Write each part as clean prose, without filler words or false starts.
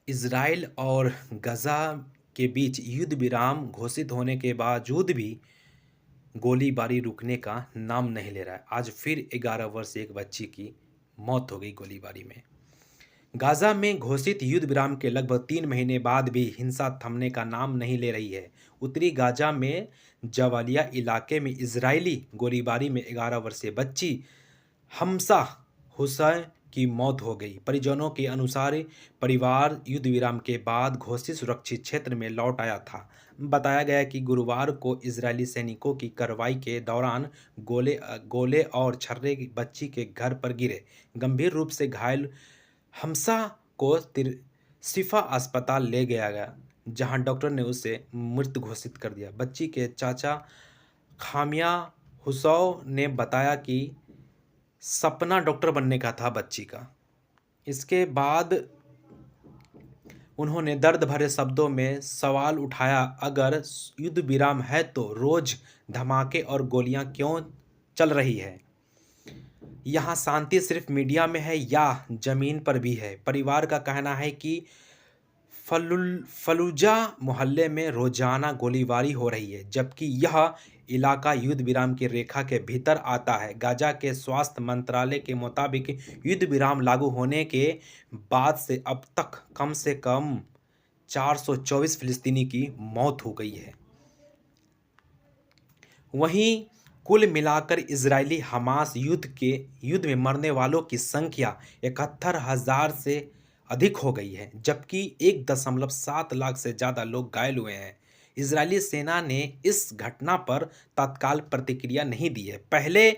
Israel और गज़ा के बीच युद्ध विराम घोषित होने के बावजूद भी गोलीबारी रुकने का नाम नहीं ले रहा है। आज फिर 11 वर्षीय एक बच्ची की मौत हो गई गोलीबारी में। गाज़ा में घोषित युद्ध विराम के लगभग 3 महीने बाद भी हिंसा थमने का नाम नहीं ले रही है। उत्तरी गाज़ा में जबालिया इलाके में इज़राइली गोलीबारी में 11 वर्षीय बच्ची हमसा हुसैन की मौत हो गई। परिजनों के अनुसार परिवार युद्ध विराम के बाद घोषित सुरक्षित क्षेत्र में लौट आया था। बताया गया कि गुरुवार को इजरायली सैनिकों की कार्रवाई के दौरान गोले और छर्रे बच्ची के घर पर गिरे। गंभीर रूप से घायल हमसा को शिफा अस्पताल ले गया गया, जहां डॉक्टर ने उसे मृत घोषित कर दिया। बच्ची के चाचा खामिया हुसैन ने बताया कि सपना डॉक्टर बनने का था बच्ची का। इसके बाद उन्होंने दर्द भरे शब्दों में सवाल उठाया, अगर युद्ध विराम है तो रोज धमाके और गोलियां क्यों चल रही है? यहाँ शांति सिर्फ मीडिया में है या जमीन पर भी है? परिवार का कहना है कि फलुजा मोहल्ले में रोजाना गोलीबारी हो रही है, जबकि यह इलाका युद्ध विराम की रेखा के भीतर आता है। गाजा के स्वास्थ्य मंत्रालय के मुताबिक युद्ध विराम लागू होने के बाद से अब तक कम से कम 424 फिलिस्तीनी की मौत हो गई है। वहीं कुल मिलाकर इजरायली हमास युद्ध में मरने वालों की संख्या 71,000 से अधिक हो गई है, जबकि 1.7 लाख से ज़्यादा लोग घायल हुए हैं। इजरायली सेना ने इस घटना पर तत्काल प्रतिक्रिया नहीं दी है। पहले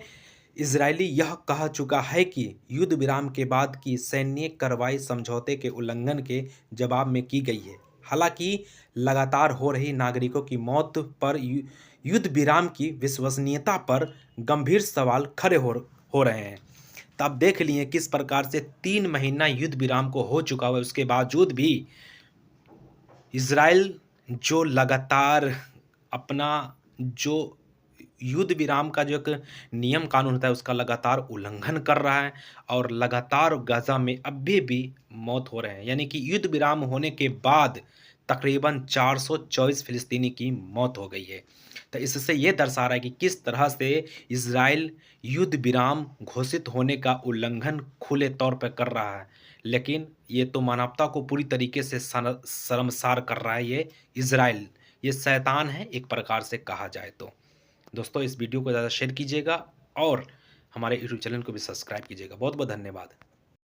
इजरायली यह कह चुका है कि युद्ध विराम के बाद की सैन्य कार्रवाई समझौते के उल्लंघन के जवाब में की गई है। हालांकि लगातार हो रही नागरिकों की मौत पर युद्ध विराम की विश्वसनीयता पर गंभीर सवाल खड़े हो रहे हैं। तो आप देख लिए किस प्रकार से 3 महीना युद्ध विराम को हो चुका हुआ, उसके बावजूद भी इजराइल जो लगातार अपना जो युद्ध विराम का जो एक नियम कानून होता है उसका लगातार उल्लंघन कर रहा है, और लगातार गाजा में अभी भी मौत हो रहे हैं। यानी कि युद्ध विराम होने के बाद तकरीबन 424 फिलिस्तीनी की मौत हो गई है। तो इससे ये दर्शा रहा है कि किस तरह से इजराइल युद्ध विराम घोषित होने का उल्लंघन खुले तौर पर कर रहा है, लेकिन ये तो मानवता को पूरी तरीके से शर्मसार कर रहा है। ये इजराइल ये शैतान है एक प्रकार से कहा जाए तो। दोस्तों, इस वीडियो को ज़्यादा शेयर कीजिएगा और हमारे यूट्यूब चैनल को भी सब्सक्राइब कीजिएगा। बहुत बहुत धन्यवाद।